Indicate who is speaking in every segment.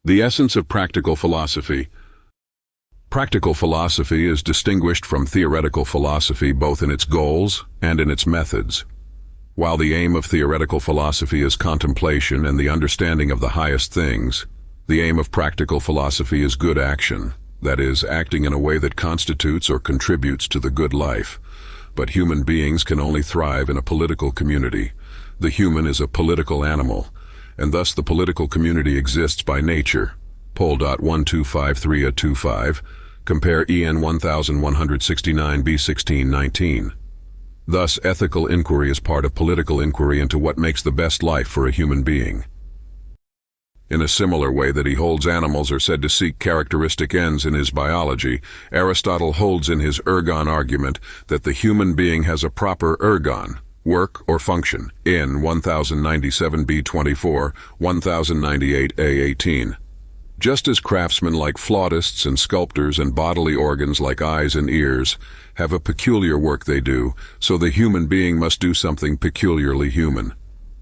Speaker 1: The essence of practical philosophy. Practical philosophy is distinguished from theoretical philosophy both in its goals and in its methods. While the aim of theoretical philosophy is contemplation and the understanding of the highest things, the aim of practical philosophy is good action, that is, acting in a way that constitutes or contributes to the good life. But human beings can only thrive in a political community. The human is a political animal, and thus the political community exists by nature. Pol.1253a25, compare EN 1169 B1619. Thus, ethical inquiry is part of political inquiry into what makes the best life for a human being. In a similar way that he holds animals are said to seek characteristic ends in his biology, Aristotle holds in his ergon argument that the human being has a proper ergon, work or function, in 1097 B24, 1098 A18. Just as craftsmen like flautists and sculptors and bodily organs like eyes and ears have a peculiar work they do, so the human being must do something peculiarly human.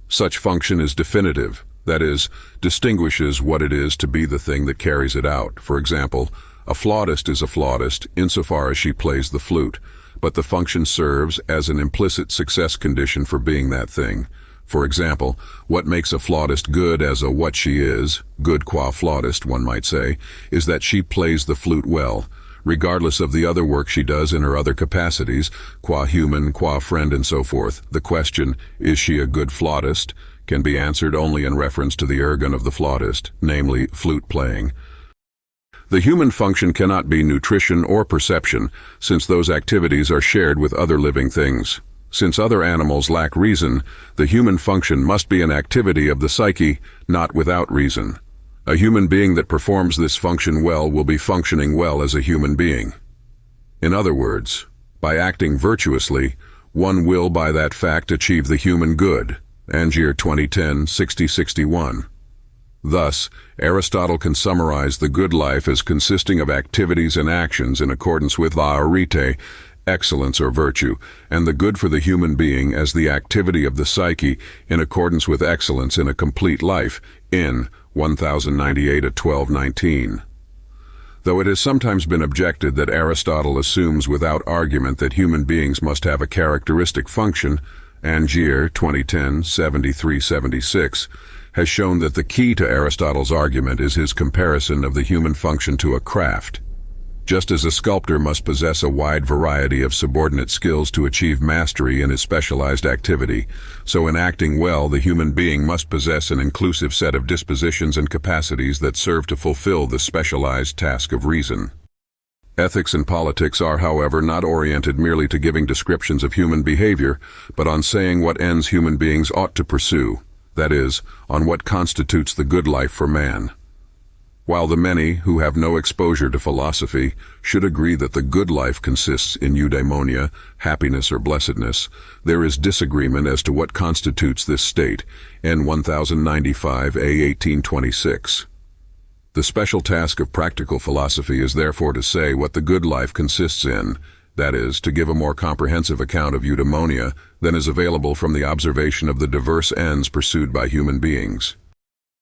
Speaker 1: Such function is definitive, that is, distinguishes what it is to be the thing that carries it out. For example, a flautist is a flautist insofar as she plays the flute, but the function serves as an implicit success condition for being that thing. For example, what makes a flautist good as a what she is, good qua flautist one might say, is that she plays the flute well, regardless of the other work she does in her other capacities, qua human, qua friend and so forth. The question, is she a good flautist, can be answered only in reference to the ergon of the flautist, namely flute playing. The human function cannot be nutrition or perception, since those activities are shared with other living things. Since other animals lack reason, the human function must be an activity of the psyche, not without reason. A human being that performs this function well will be functioning well as a human being. In other words, by acting virtuously, one will by that fact achieve the human good. Angier 2010, 6061. Thus, Aristotle can summarize the good life as consisting of activities and actions in accordance with laurete, excellence or virtue, and the good for the human being as the activity of the psyche in accordance with excellence in a complete life, in 1098 at 1219. Though it has sometimes been objected that Aristotle assumes without argument that human beings must have a characteristic function, Angier 2010, 7376, has shown that the key to Aristotle's argument is his comparison of the human function to a craft. Just as a sculptor must possess a wide variety of subordinate skills to achieve mastery in his specialized activity, so in acting well the human being must possess an inclusive set of dispositions and capacities that serve to fulfill the specialized task of reason. Ethics and politics are, however, not oriented merely to giving descriptions of human behavior, but on saying what ends human beings ought to pursue, that is, on what constitutes the good life for man. While the many, who have no exposure to philosophy, should agree that the good life consists in eudaimonia, happiness or blessedness, there is disagreement as to what constitutes this state, N 1095 A 1826. The special task of practical philosophy is therefore to say what the good life consists in, that is, to give a more comprehensive account of eudaimonia than is available from the observation of the diverse ends pursued by human beings.